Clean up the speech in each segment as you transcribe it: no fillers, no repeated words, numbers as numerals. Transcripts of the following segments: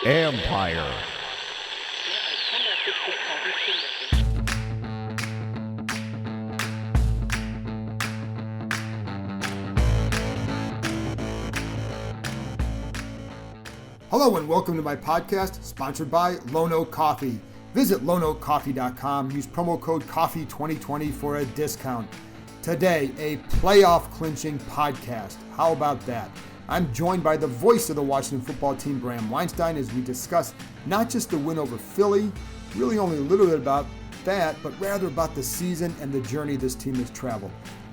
Empire. Hello and welcome to my podcast, sponsored by Lono Coffee. Visit lonocoffee.com, use promo code COFFEE2020 for a discount. Today, a playoff clinching podcast. How about that? I'm joined by the voice of the Washington football team, Bram Weinstein, as we discuss not just the win over Philly, really only a little bit about that, but rather about the season and the journey this team has traveled.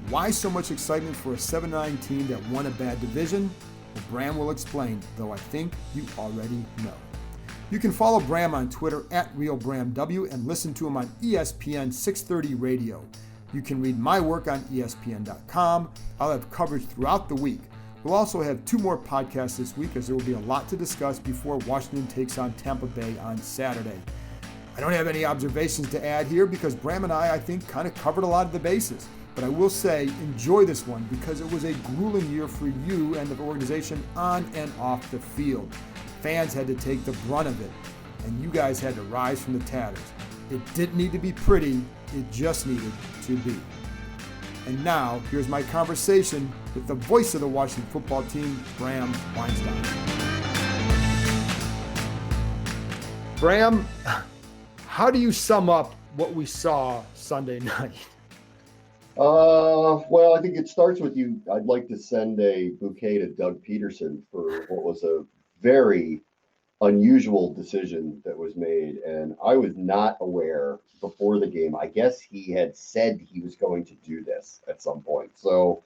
Why so much excitement for a 7-9 team that won a bad division? Well, Bram will explain, though I think you already know. You can follow Bram on Twitter at RealBramW and listen to him on ESPN 630 Radio. You can read my work on ESPN.com. I'll have coverage throughout the week. We'll also have 2 more podcasts this week as there will be a lot to discuss before Washington takes on Tampa Bay on Saturday. I don't have any observations to add here because Bram and I think, kind of covered a lot of the bases. But I will say, enjoy this one because it was a grueling year for you and the organization on and off the field. Fans had to take the brunt of it, and you guys had to rise from the tatters. It didn't need to be pretty, it just needed to be. And now, here's my conversation with the voice of the Washington football team, Bram Weinstein. Bram, how do you sum up what we saw Sunday night? Well, I think it starts with you. I'd like to send a bouquet to Doug Peterson for what was a very unusual decision that was made. And I was not aware before the game. I guess he had said he was going to do this at some point. So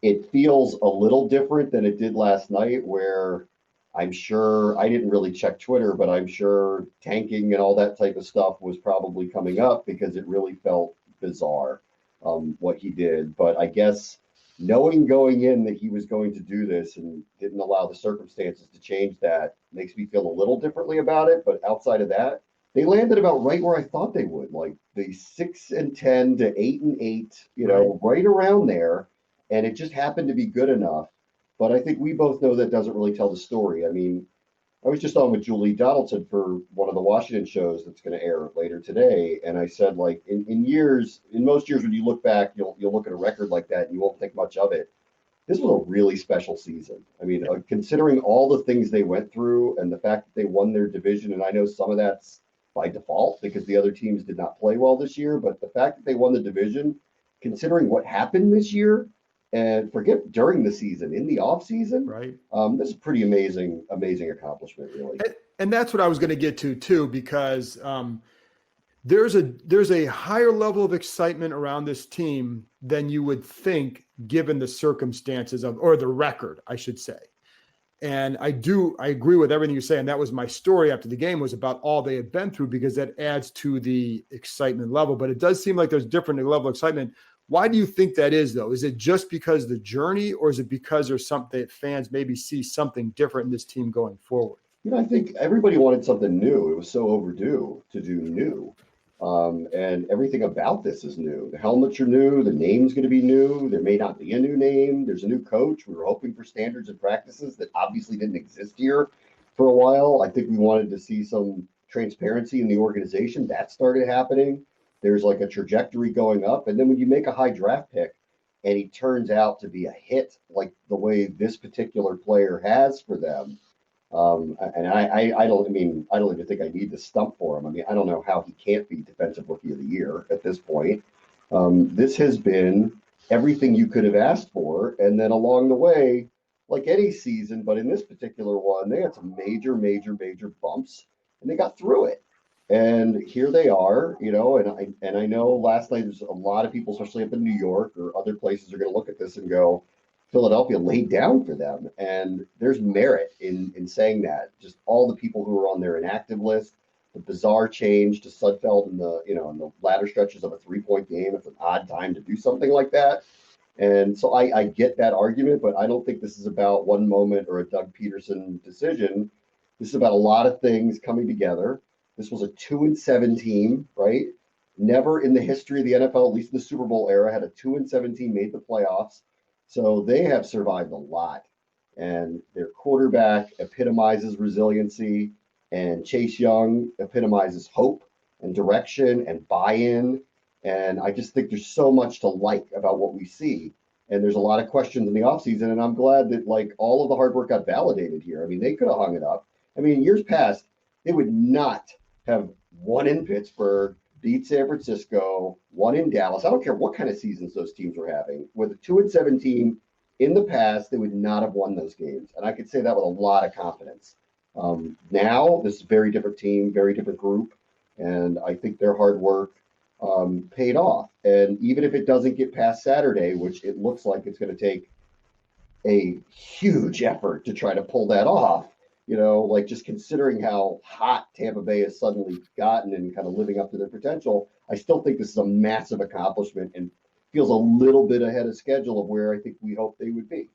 it feels a little different than it did last night, where I'm sure I didn't really check Twitter, but I'm sure tanking and all that type of stuff was probably coming up because it really felt bizarre. What he did. But I guess knowing going in that he was going to do this and didn't allow the circumstances to change that makes me feel a little differently about it. But outside of that, they landed about right where I thought they would, like the 6-10 to 8-8, right around there. And it just happened to be good enough. But I think we both know that doesn't really tell the story. I mean, I was just on with Julie Donaldson for one of the Washington shows that's going to air later today. And I said, like, in most years, when you look back, you'll look at a record like that and you won't think much of it. This was a really special season. I mean, considering all the things they went through and the fact that they won their division, and I know some of that's by default because the other teams did not play well this year, but the fact that they won the division, considering what happened this year, and forget during the season, in the off season, Right. This is a pretty amazing accomplishment, really. And that's what I was going to get to too, because there's a higher level of excitement around this team than you would think, given the circumstances or the record, I should say. And I agree with everything you say. And that was my story after the game, was about all they had been through, because that adds to the excitement level. But it does seem like there's different level of excitement. Why do you think that is, though? Is it just because of the journey, or is it because there's something that fans maybe see something different in this team going forward? I think everybody wanted something new. It was so overdue to do new. And everything about this is new. The helmets are new. The name's going to be new. There may not be a new name. There's a new coach. We were hoping for standards and practices that obviously didn't exist here for a while. I think we wanted to see some transparency in the organization. That started happening. There's like a trajectory going up. And then when you make a high draft pick and he turns out to be a hit, like the way this particular player has for them, and I don't even think I need to stump for him. I mean, I don't know how he can't be Defensive Rookie of the Year at this point. This has been everything you could have asked for. And then along the way, like any season, but in this particular one, they had some major bumps and they got through it. And here they are, and I know last night there's a lot of people, especially up in New York or other places, are going to look at this and go, Philadelphia laid down for them. And there's merit in saying that. Just all the people who are on their inactive list, the bizarre change to Sudfeld in the latter stretches of a 3-point game. It's an odd time to do something like that. And so I get that argument, but I don't think this is about one moment or a Doug Peterson decision. This is about a lot of things coming together. This was a 2-7 team, right? Never in the history of the NFL, at least in the Super Bowl era, had a 2-7 team made the playoffs. So they have survived a lot. and their quarterback epitomizes resiliency, and Chase Young epitomizes hope and direction and buy-in. And I just think there's so much to like about what we see. And there's a lot of questions in the offseason, and I'm glad that like all of the hard work got validated here. I mean, they could have hung it up. I mean, years past, they would not have won in Pittsburgh, beat San Francisco, won in Dallas. I don't care what kind of seasons those teams were having. With a 2-7 team in the past, they would not have won those games. And I could say that with a lot of confidence. Now, this is a very different team, very different group. And I think their hard work paid off. And even if it doesn't get past Saturday, which it looks like it's going to take a huge effort to try to pull that off, like just considering how hot Tampa Bay has suddenly gotten and kind of living up to their potential, I still think this is a massive accomplishment and feels a little bit ahead of schedule of where I think we hoped they would be.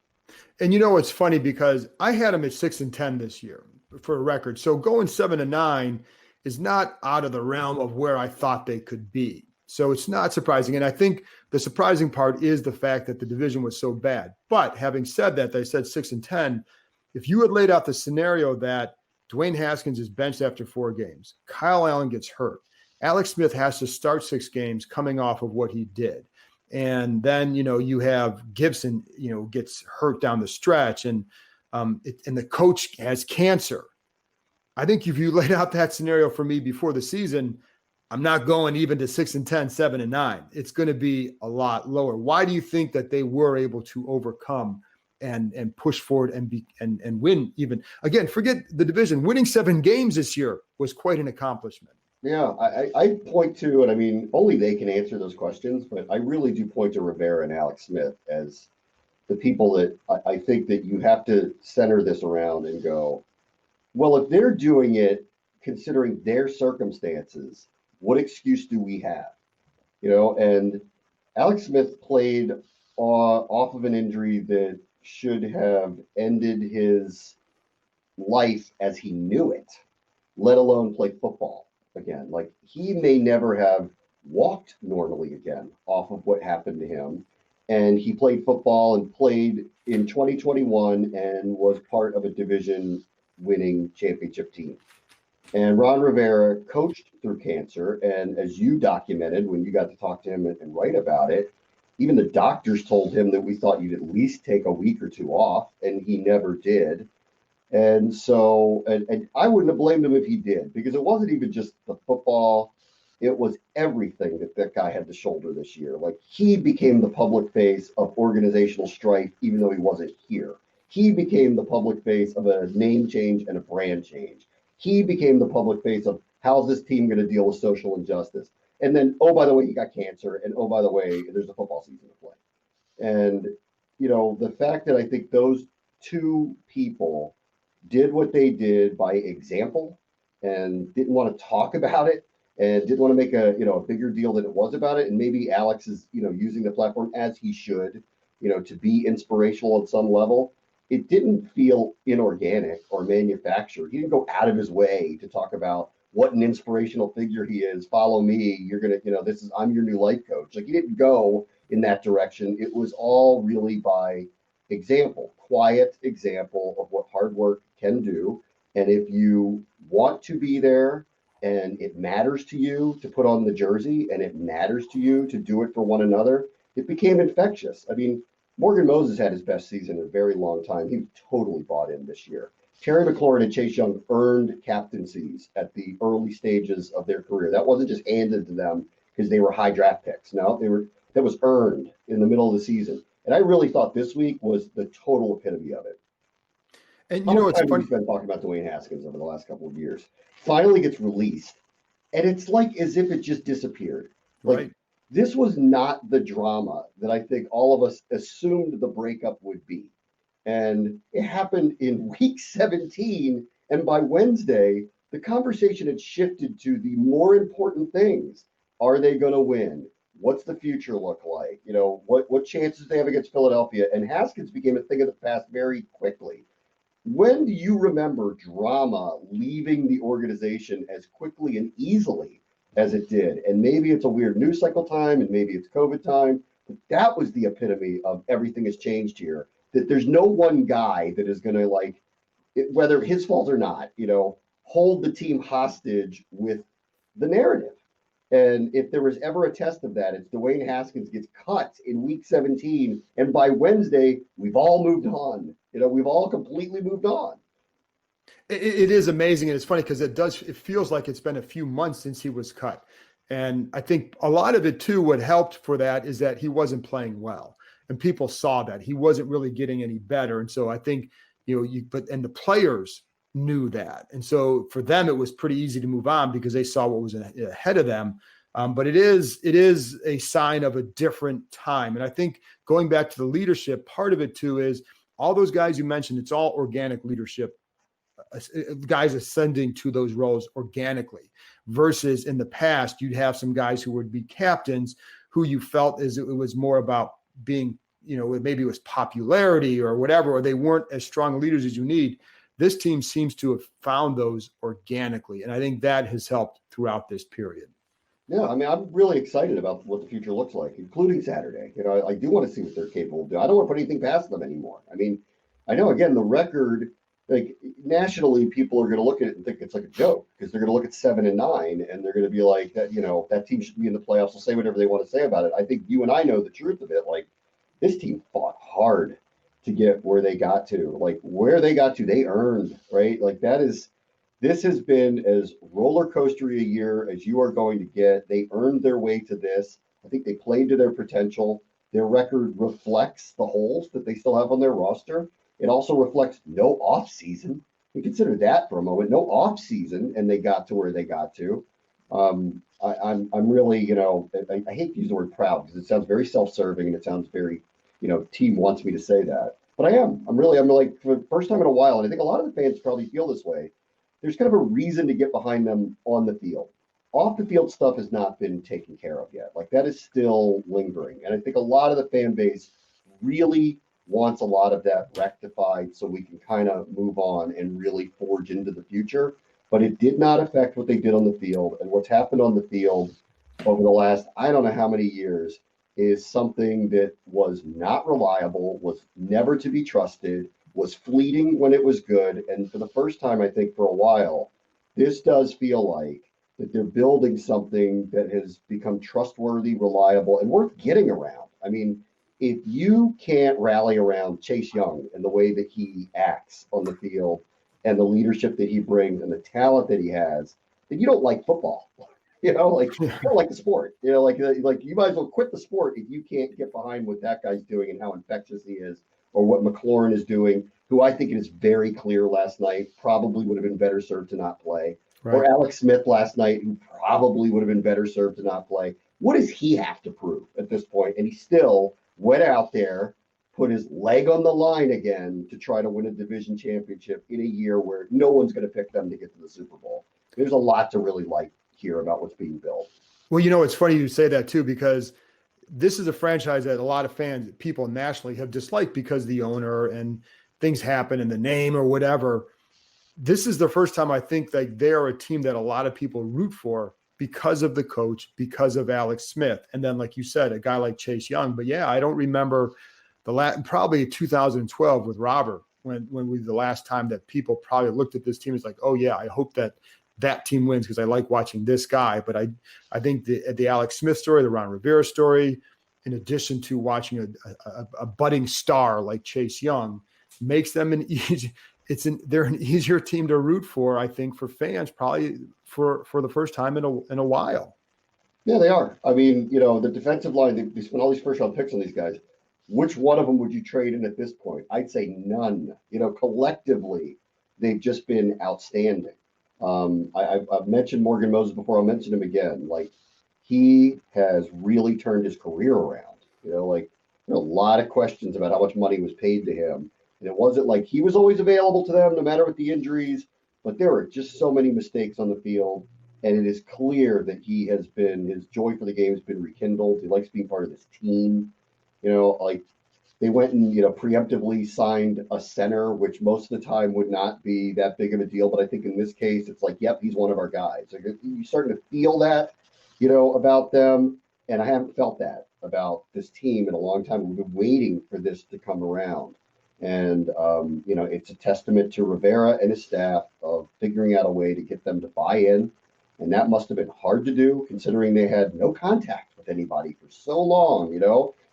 And it's funny because I had them at 6-10 this year for a record. So going 7-9 is not out of the realm of where I thought they could be. So it's not surprising. And I think the surprising part is the fact that the division was so bad. But having said that, they said 6-10. If you had laid out the scenario that Dwayne Haskins is benched after 4 games, Kyle Allen gets hurt, Alex Smith has to start 6 games coming off of what he did. And then, you have Gibson, gets hurt down the stretch and the coach has cancer. I think if you laid out that scenario for me before the season, I'm not going even to 6-10, 7-9. It's going to be a lot lower. Why do you think that they were able to overcome and push forward and win even? Again, forget the division. Winning 7 games this year was quite an accomplishment. Yeah, I point to, and I mean, only they can answer those questions, but I really do point to Rivera and Alex Smith as the people that I think that you have to center this around and go, well, if they're doing it considering their circumstances, what excuse do we have? And Alex Smith played off of an injury that should have ended his life as he knew it, let alone play football again. Like, he may never have walked normally again off of what happened to him. And he played football and played in 2021 and was part of a division winning championship team. And Ron Rivera coached through cancer. And as you documented when you got to talk to him and write about it, even the doctors told him that we thought you'd at least take a week or 2 off, and he never did. And so, and I wouldn't have blamed him if he did, because it wasn't even just the football. It was everything that guy had to shoulder this year. Like, he became the public face of organizational strife, even though he wasn't here. He became the public face of a name change and a brand change. He became the public face of how's this team going to deal with social injustice. And then, oh, by the way, he got cancer. And oh, by the way, there's a football season to play. And, the fact that I think those 2 people did what they did by example and didn't want to talk about it and didn't want to make a bigger deal than it was about it. And maybe Alex is, using the platform as he should, to be inspirational at some level. It didn't feel inorganic or manufactured. He didn't go out of his way to talk about what an inspirational figure he is. Follow me. You're going to, I'm your new life coach. Like, he didn't go in that direction. It was all really by example, quiet example of what hard work can do. And if you want to be there and it matters to you to put on the jersey and it matters to you to do it for one another, it became infectious. I mean, Morgan Moses had his best season in a very long time. He totally bought in this year. Terry McLaurin and Chase Young earned captaincies at the early stages of their career. That wasn't just handed to them because they were high draft picks. No, that was earned in the middle of the season. And I really thought this week was the total epitome of it. And it's funny. We've been talking about Dwayne Haskins over the last couple of years. Finally gets released, and it's like as if it just disappeared. Like, right. This was not the drama that I think all of us assumed the breakup would be. And it happened in week 17. And by Wednesday, the conversation had shifted to the more important things. Are they going to win? What's the future look like? What chances they have against Philadelphia? And Haskins became a thing of the past very quickly. When do you remember drama leaving the organization as quickly and easily as it did? And maybe it's a weird news cycle time, and maybe it's COVID time, but that was the epitome of everything has changed here. that there's no one guy that is going to whether his fault or not, hold the team hostage with the narrative. And if there was ever a test of that, it's Dwayne Haskins gets cut in week 17. And by Wednesday, we've all moved on. We've all completely moved on. It is amazing. And it's funny because it feels like it's been a few months since he was cut. And I think a lot of it too, what helped for that is that he wasn't playing well. And people saw that he wasn't really getting any better. And so I think, and the players knew that. And so for them, it was pretty easy to move on because they saw what was ahead of them. But it is a sign of a different time. And I think going back to the leadership, part of it too is all those guys you mentioned, it's all organic leadership, guys ascending to those roles organically, versus in the past, you'd have some guys who would be captains who you felt it was more about being, maybe it was popularity or whatever, or they weren't as strong leaders as you need. This team seems to have found those organically. And I think that has helped throughout this period. Yeah, I mean, I'm really excited about what the future looks like, including Saturday. I do want to see what they're capable of doing. I don't want to put anything past them anymore. I mean, I know, again, the record, nationally, people are going to look at it and think it's like a joke because they're going to look at 7 and 9 and they're going to be like, that team should be in the playoffs. They'll say whatever they want to say about it. I think you and I know the truth of it. This team fought hard to get where they got to. Where they got to, they earned, right? This has been as roller coastery a year as you are going to get. They earned their way to this. I think they played to their potential. Their record reflects the holes that they still have on their roster. It also reflects no off season. We consider that for a moment, no off season, and they got to where they got to. I'm really, I hate to use the word proud because it sounds very self-serving and it sounds very, team wants me to say that. But I'm like, for the first time in a while, and I think a lot of the fans probably feel this way, there's kind of a reason to get behind them on the field. Off the field stuff has not been taken care of yet. That is still lingering. And I think a lot of the fan base really wants a lot of that rectified so we can kind of move on and really forge into the future. But it did not affect what they did on the field. And what's happened on the field over the last, I don't know how many years, is something that was not reliable, was never to be trusted, was fleeting when it was good. And for the first time, I think for a while, this does feel like that they're building something that has become trustworthy, reliable, and worth getting around. I mean, if you can't rally around Chase Young and the way that he acts on the field and the leadership that he brings and the talent that he has, then you don't like football. You don't like the sport. You might as well quit the sport if you can't get behind what that guy's doing and how infectious he is, or what McLaurin is doing, who I think it is very clear last night probably would have been better served to not play. Right. Or Alex Smith last night, who probably would have been better served to not play. What does he have to prove at this point? And he still went out there, put his leg on the line again to try to win a division championship in a year where no one's going to pick them to get to the Super Bowl. There's a lot to really like here about what's being built. Well, it's funny you say that too, because this is a franchise that a lot of fans, people nationally, have disliked because the owner and things happen and the name or whatever. This is the first time I think that they're a team that a lot of people root for because of the coach, because of Alex Smith. And then, like you said, a guy like Chase Young. But yeah, I don't remember probably 2012 with Robert, when the last time that people probably looked at this team as like, oh yeah, I hope that team wins because I like watching this guy. But I think the Alex Smith story, the Ron Rivera story, in addition to watching a budding star like Chase Young, makes them they're an easier team to root for, I think, for fans, probably for the first time in a while. Yeah, they are. I mean, the defensive line, they spent all these first round picks on these guys. Which one of them would you trade in at this point? I'd say none. Collectively, they've just been outstanding. I've mentioned Morgan Moses before. I'll mention him again. He has really turned his career around. There are a lot of questions about how much money was paid to him. And it wasn't like he was always available to them, no matter what the injuries, but there were just so many mistakes on the field. And it is clear that his joy for the game has been rekindled. He likes being part of this team. They went and, preemptively signed a center, which most of the time would not be that big of a deal. But I think in this case, it's like, yep, he's one of our guys. You're starting to feel that, about them. And I haven't felt that about this team in a long time. We've been waiting for this to come around. And, it's a testament to Rivera and his staff of figuring out a way to get them to buy in. And that must have been hard to do, considering they had no contact with anybody for so long,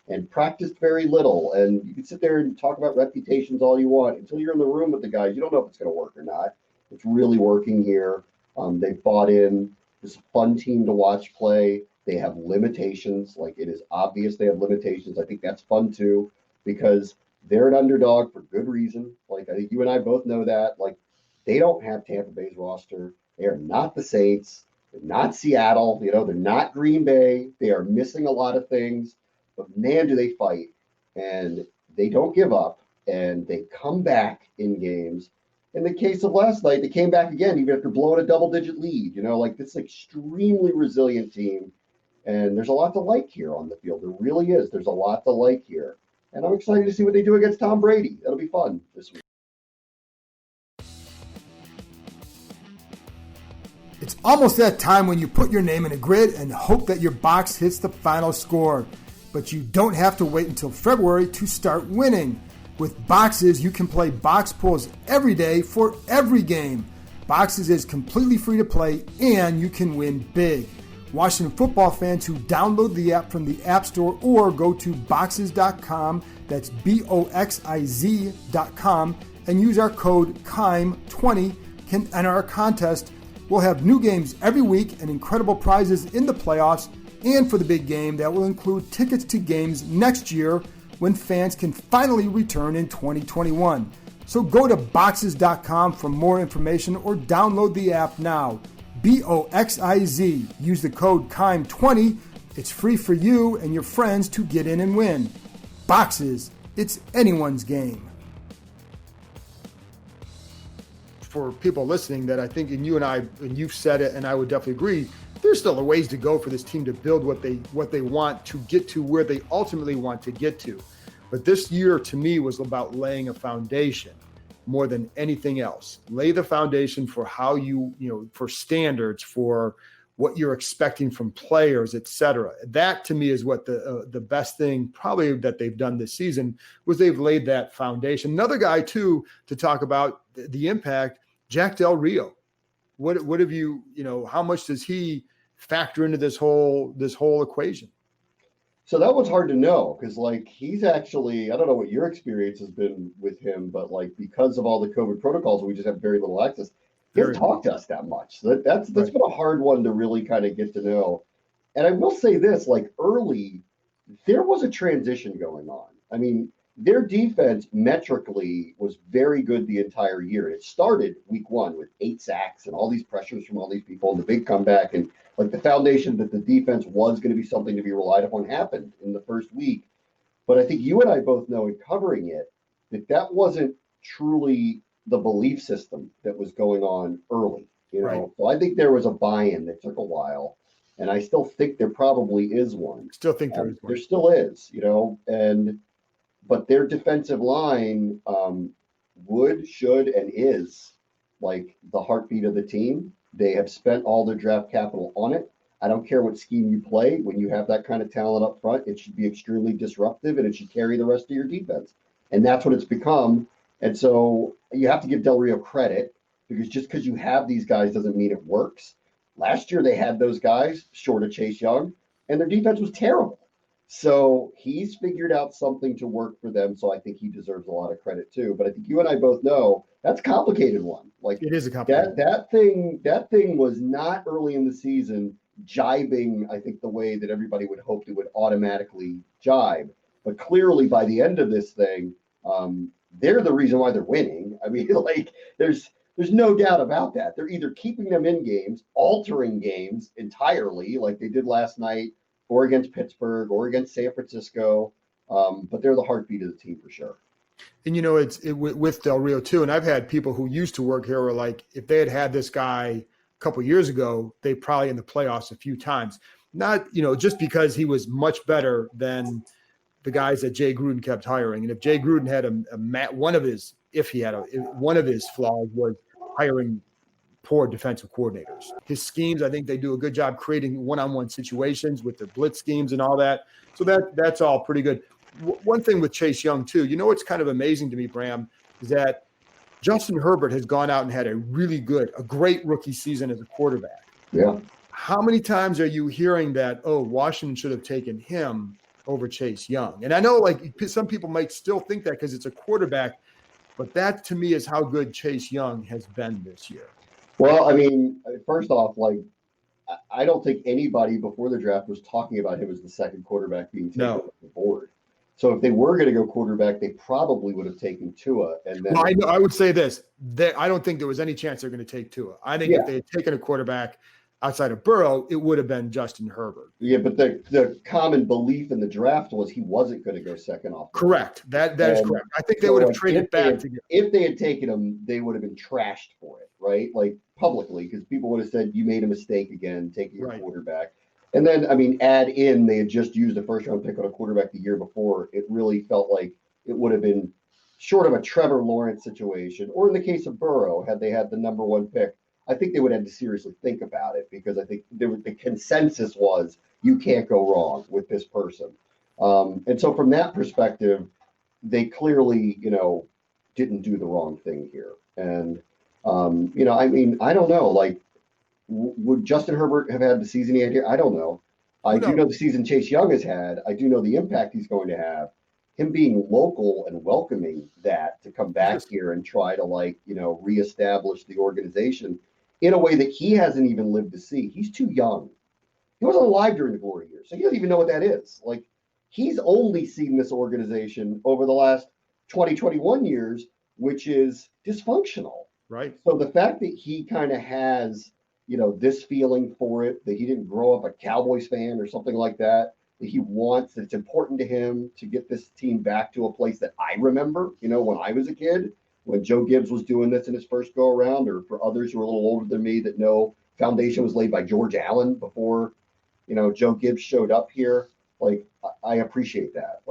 and practiced very little. And you can sit there and talk about reputations all you want. Until you're in the room with the guys, you don't know if it's going to work or not. It's really working here. They've bought in. It's a fun team to watch play. They have limitations. Like, it is obvious they have limitations. I think that's fun too, because they're an underdog for good reason. Like, I think you and I both know that. Like, they don't have Tampa Bay's roster. They are not the Saints. They're not Seattle. They're not Green Bay. They are missing a lot of things. But man, do they fight. And they don't give up. And they come back in games. In the case of last night, they came back again, even after blowing a double-digit lead. This extremely resilient team. And there's a lot to like here on the field. There really is. There's a lot to like here. And I'm excited to see what they do against Tom Brady. That'll be fun this week. It's almost that time when you put your name in a grid and hope that your box hits the final score. But you don't have to wait until February to start winning. With BOXIZ, you can play box pools every day for every game. BOXIZ is completely free to play and you can win big. Washington football fans who download the app from the App Store or go to BOXIZ.com, that's BOXIZ.com, and use our code KIME20 can enter our contest. We'll have new games every week and incredible prizes in the playoffs and for the big game that will include tickets to games next year when fans can finally return in 2021. So go to BOXIZ.com for more information or download the app now. BOXIZ. Use the code KIME20. It's free for you and your friends to get in and win. BOXIZ. It's anyone's game. For people listening, that I think, and you and I, and you've said it, and I would definitely agree, there's still a ways to go for this team to build what they want to get to where they ultimately want to get to. But this year, to me, was about laying a foundation more than anything else. Lay the foundation for how for standards, for what you're expecting from players, et cetera. That, to me, is what the best thing probably that they've done this season was they've laid that foundation. Another guy, too, to talk about the impact, Jack Del Rio. What have you, how much does he factor into this whole equation? So that was hard to know because, he's actually, I don't know what your experience has been with him, but because of all the COVID protocols, we just have very little access. He doesn't talk to us that much. So that's been a hard one to really kind of get to know. And I will say this, early, there was a transition going on. I mean, their defense metrically was very good the entire year. It started week 1 with 8 sacks and all these pressures from all these people and the big comeback. And the foundation that the defense was going to be something to be relied upon happened in the first week. But I think you and I both know in covering it that wasn't truly the belief system that was going on early. Right. So I think there was a buy-in that took a while. And I still think there probably is one. Still think there is one. There still is, but their defensive line should, and is the heartbeat of the team. They have spent all their draft capital on it. I don't care what scheme you play. When you have that kind of talent up front, it should be extremely disruptive and it should carry the rest of your defense. And that's what it's become. And so you have to give Del Rio credit, because just because you have these guys doesn't mean it works. Last year they had those guys short of Chase Young and their defense was terrible. So he's figured out something to work for them. So I think he deserves a lot of credit too. But I think you and I both know that's a complicated one. It is a complicated that thing was not early in the season jibing, I think, the way that everybody would hope it would automatically jibe. But clearly by the end of this thing, they're the reason why they're winning. I mean, there's no doubt about that. They're either keeping them in games, altering games entirely, like they did last night, or against Pittsburgh, or against San Francisco. But they're the heartbeat of the team for sure. And, it's with Del Rio, too. And I've had people who used to work here were if they had this guy a couple of years ago, they probably in the playoffs a few times. Not, just because he was much better than the guys that Jay Gruden kept hiring. And if Jay Gruden had one of his flaws was hiring poor defensive coordinators. His schemes, I think they do a good job creating one-on-one situations with the blitz schemes and all that. So that's all pretty good. one thing with Chase Young too, what's kind of amazing to me, Bram, is that Justin Herbert has gone out and had a great rookie season as a quarterback. Yeah. How many times are you hearing that, Washington should have taken him over Chase Young? And I know some people might still think that because it's a quarterback, but that to me is how good Chase Young has been this year. Well, I mean, first off, I don't think anybody before the draft was talking about him as the second quarterback being taken off the board. So if they were going to go quarterback, they probably would have taken Tua. And then, I would say this: I don't think there was any chance they're going to take Tua. I think if they had taken a quarterback outside of Burrow, it would have been Justin Herbert. Yeah, but the common belief in the draft was he wasn't going to go second off. Correct. That is correct. I think they would have traded back to get. If they had taken him, they would have been trashed for it, right? Publicly, because people would have said, you made a mistake again, taking a quarterback. And then, add in, they had just used a first-round pick on a quarterback the year before. It really felt like it would have been short of a Trevor Lawrence situation. Or in the case of Burrow, had they had the number one pick, I think they would have to seriously think about it, because I think the consensus was you can't go wrong with this person. And so from that perspective, they clearly, didn't do the wrong thing here. And, I don't know, would Justin Herbert have had the season he had here? I don't know. I do know the season Chase Young has had. I do know the impact he's going to have. Him being local and welcoming that to come back here and try to reestablish the organization in a way that he hasn't even lived to see. He's too young. He wasn't alive during the glory years, so he doesn't even know what that is. He's only seen this organization over the last 21 years, which is dysfunctional. Right. So the fact that he kind of has, this feeling for it, that he didn't grow up a Cowboys fan or something like that, that he wants, that it's important to him to get this team back to a place that I remember, when I was a kid, when Joe Gibbs was doing this in his first go around, or for others who are a little older than me that know foundation was laid by George Allen before, Joe Gibbs showed up here. I appreciate that.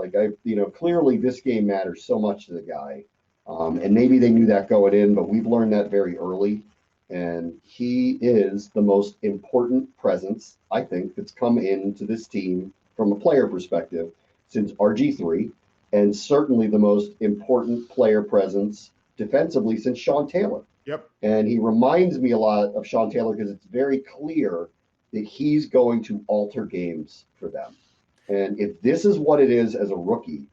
Clearly this game matters so much to the guy. And maybe they knew that going in, but we've learned that very early. And he is the most important presence, I think, that's come into this team from a player perspective since RG3, and certainly the most important player presence defensively since Sean Taylor. Yep. And he reminds me a lot of Sean Taylor because it's very clear that he's going to alter games for them. And if this is what it is as a rookie,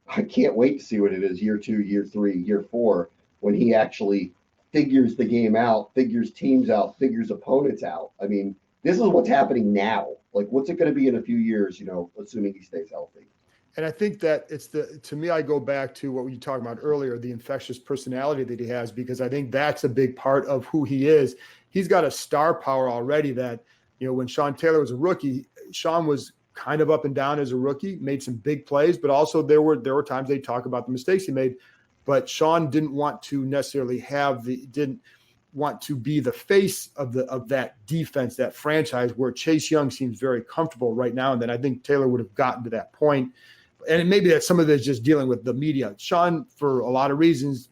I can't wait to see what it is year 2, year 3, year 4, when he actually figures the game out, figures teams out, figures opponents out. This is what's happening now. What's it going to be in a few years, assuming he stays healthy? And I think that to me, I go back to what we talked about earlier, the infectious personality that he has, because I think that's a big part of who he is. He's got a star power already that, when Sean Taylor was a rookie, Sean was kind of up and down as a rookie, made some big plays, but also there were times they talk about the mistakes he made. But Sean didn't want to necessarily didn't want to be the face of that defense, that franchise, where Chase Young seems very comfortable right now. And then I think Taylor would have gotten to that point. And maybe that some of it is just dealing with the media. Sean, for a lot of reasons,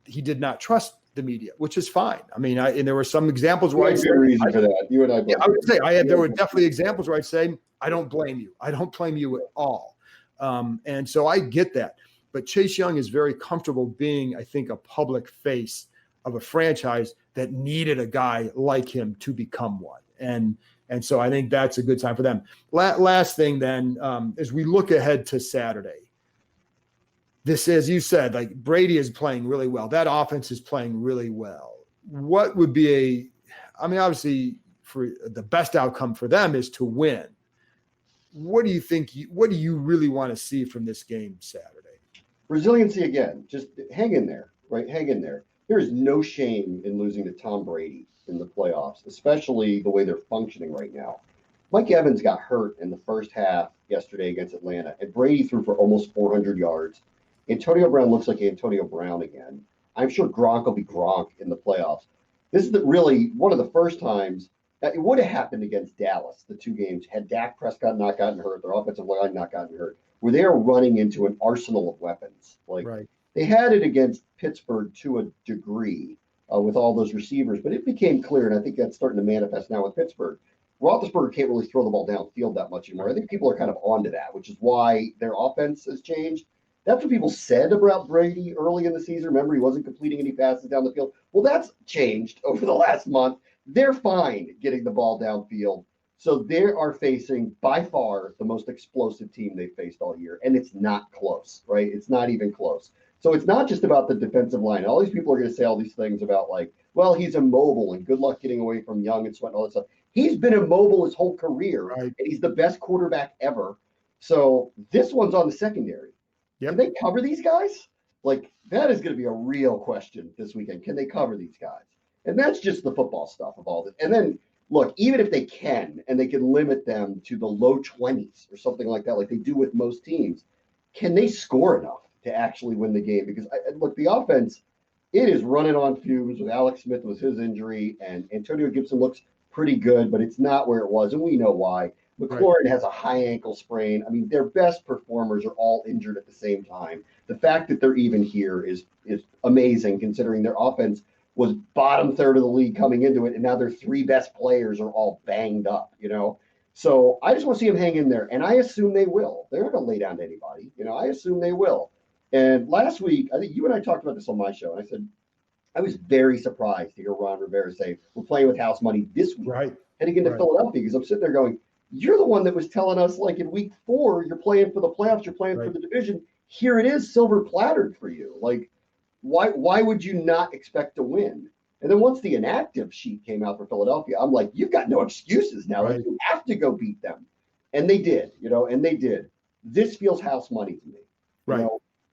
he did not trust the media, which is fine. And there were some examples where reason for that. You and I. I would say there were definitely examples where I'd say, I don't blame you. I don't blame you at all. And so I get that. But Chase Young is very comfortable being, I think, a public face of a franchise that needed a guy like him to become one. And so I think that's a good time for them. Last thing then, as we look ahead to Saturday, this, as you said, Brady is playing really well. That offense is playing really well. What would be obviously for the best outcome for them is to win. What do you think? What do you really want to see from this game Saturday? Resiliency again. Just hang in there, right? Hang in there. There is no shame in losing to Tom Brady in the playoffs, especially the way they're functioning right now. Mike Evans got hurt in the first half yesterday against Atlanta, and Brady threw for almost 400 yards. Antonio Brown looks like Antonio Brown again. I'm sure Gronk will be Gronk in the playoffs. This is really one of the first times that it would have happened against Dallas, the 2 games, had Dak Prescott not gotten hurt, their offensive line not gotten hurt, where they are running into an arsenal of weapons. Right. They had it against Pittsburgh to a degree with all those receivers, but it became clear, and I think that's starting to manifest now with Pittsburgh. Roethlisberger can't really throw the ball downfield that much anymore. I think people are kind of onto that, which is why their offense has changed. That's what people said about Brady early in the season. Remember, he wasn't completing any passes down the field. Well, that's changed over the last month. They're fine getting the ball downfield. So they are facing, by far, the most explosive team they've faced all year. And it's not close, right? It's not even close. So it's not just about the defensive line. All these people are going to say all these things about, like, well, he's immobile and good luck getting away from Young and Sweat and all that stuff. He's been immobile his whole career, Right. and he's the best quarterback ever. So this one's on the secondary. Yep. Can they cover these guys? Like, that is going to be a real question this weekend. Can they cover these guys? And that's just the football stuff of all this. And then, look, even if they can, and they can limit them to the low 20s or something like that, like they do with most teams, can they score enough to actually win the game? Because, look, the offense, it is running on fumes with Alex Smith with his injury, and Antonio Gibson looks pretty good, but it's not where it was, and we know why. McLaurin has a high ankle sprain. I mean, their best performers are all injured at the same time. The fact that they're even here is amazing, considering their offense was bottom third of the league coming into it, and now their three best players are all banged up, So I just want to see them hang in there, and I assume they will. They're not going to lay down to anybody. I assume they will. And last week, I think you and I talked about this on my show, and I said, I was very surprised to hear Ron Rivera say, we're playing with house money this week, heading into Philadelphia, because I'm sitting there going, you're the one that was telling us, like, in week 4, you're playing for the playoffs, you're playing for the division. Here it is, silver plattered for you. Like, why would you not expect to win? And then once the inactive sheet came out for Philadelphia, I'm like, you've got no excuses now. Like, you have to go beat them. And they did, and they did. This feels house money to me.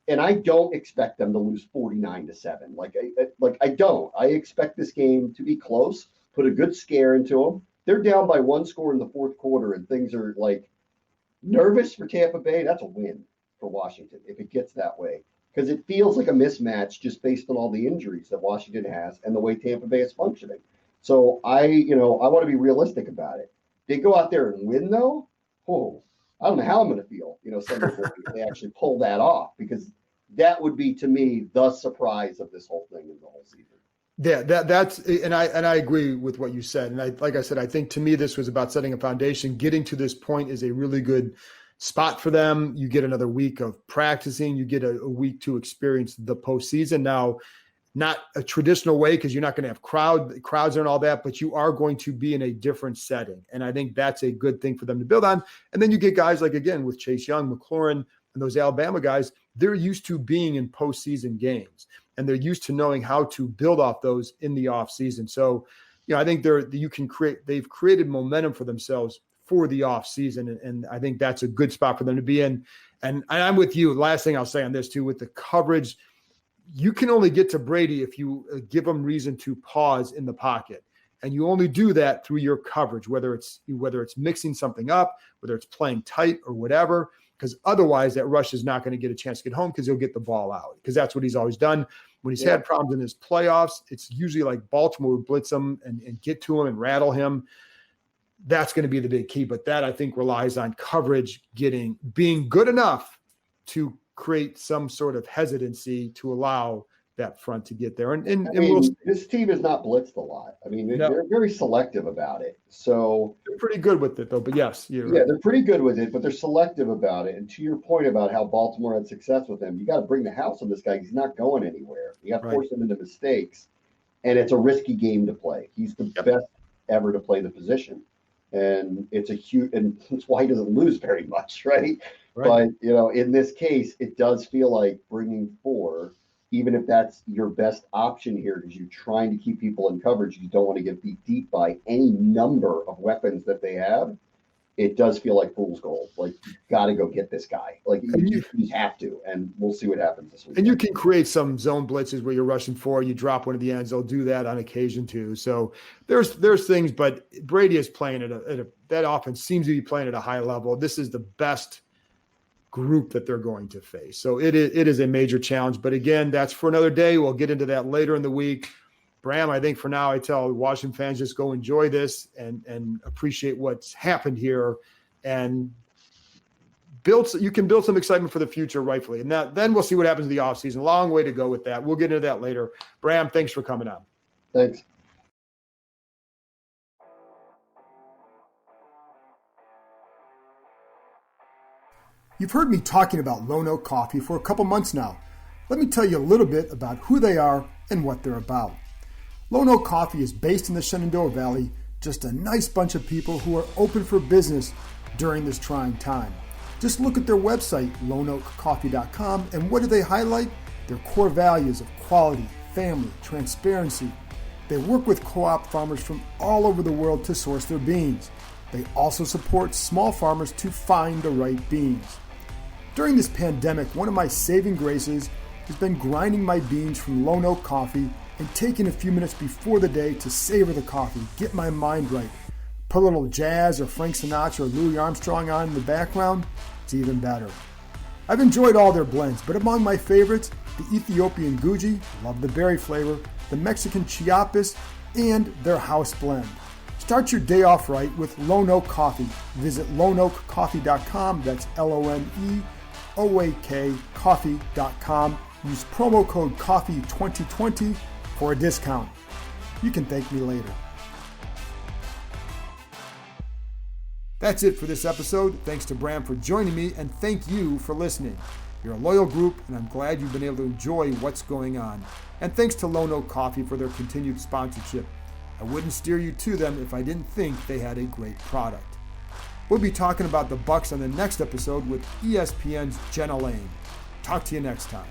And I don't expect them to lose 49-7. I don't. I expect this game to be close, put a good scare into them. They're down by 1 score in the fourth quarter, and things are, like, nervous for Tampa Bay. That's a win for Washington if it gets that way, because it feels like a mismatch just based on all the injuries that Washington has and the way Tampa Bay is functioning. So I want to be realistic about it. They go out there and win, though. I don't know how I'm going to feel, Sunday morning if they actually pull that off, because that would be, to me, the surprise of this whole thing in the whole season. Yeah, that's and I agree with what you said. And like I said, I think to me this was about setting a foundation. Getting to this point is a really good spot for them. You get another week of practicing. You get a week to experience the postseason. Now, not a traditional way, because you're not going to have crowds and all that, but you are going to be in a different setting. And I think that's a good thing for them to build on. And then you get guys like, again, with Chase Young, McLaurin, and those Alabama guys, they're used to being in postseason games, and they're used to knowing how to build off those in the offseason. So, I think they've created momentum for themselves for the offseason, and I think that's a good spot for them to be in. And I'm with you. Last thing I'll say on this too, with the coverage, you can only get to Brady if you give him reason to pause in the pocket. And you only do that through your coverage, whether it's mixing something up, whether it's playing tight or whatever, because otherwise that rush is not going to get a chance to get home, because he'll get the ball out, because that's what he's always done. When he's had problems in his playoffs, it's usually like Baltimore would blitz him and get to him and rattle him. That's going to be the big key. But that, I think, relies on coverage being good enough to create some sort of hesitancy to allow that front to get there. And this team is not blitzed a lot. I mean, they're very selective about it. So they're pretty good with it, though. But yes, they're pretty good with it, but they're selective about it. And to your point about how Baltimore had success with him, you got to bring the house on this guy. He's not going anywhere. You got to force him into mistakes, and it's a risky game to play. He's the best ever to play the position, and it's and that's why he doesn't lose very much, right? But in this case, it does feel like bringing 4. Even if that's your best option here, because you're trying to keep people in coverage, you don't want to get beat deep by any number of weapons that they have. It does feel like fool's gold. Like, you got to go get this guy. Like, you have to, and we'll see what happens this week. And you can create some zone blitzes where you're rushing 4, you drop one of the ends. They'll do that on occasion too. So there's things, but Brady is playing that offense seems to be playing at a high level. This is the best group that they're going to face. So it is a major challenge. But again, that's for another day. We'll get into that later in the week. Bram, I think for now, I tell Washington fans, just go enjoy this and appreciate what's happened here, and you can build some excitement for the future, rightfully. And then we'll see what happens in the offseason. Long way to go with that. We'll get into that later. Bram, thanks for coming on. Thanks. You've heard me talking about Lone Oak Coffee for a couple months now. Let me tell you a little bit about who they are and what they're about. Lone Oak Coffee is based in the Shenandoah Valley, just a nice bunch of people who are open for business during this trying time. Just look at their website, loneoakcoffee.com, and what do they highlight? Their core values of quality, family, transparency. They work with co-op farmers from all over the world to source their beans. They also support small farmers to find the right beans. During this pandemic, one of my saving graces has been grinding my beans from Lone Oak Coffee and taking a few minutes before the day to savor the coffee, get my mind right. Put a little jazz or Frank Sinatra or Louis Armstrong on in the background, it's even better. I've enjoyed all their blends, but among my favorites, the Ethiopian Guji, love the berry flavor, the Mexican Chiapas, and their house blend. Start your day off right with Lone Oak Coffee. Visit loneoakcoffee.com, that's LONEOAK coffee.com. Use promo code COFFEE2020 for a discount. You can thank me later. That's it for this episode. Thanks to Bram for joining me, and thank you for listening. You're a loyal group, and I'm glad you've been able to enjoy what's going on. And thanks to Lone Oak Coffee for their continued sponsorship. I wouldn't steer you to them if I didn't think they had a great product. We'll be talking about the Bucs on the next episode with ESPN's Jenna Lane. Talk to you next time.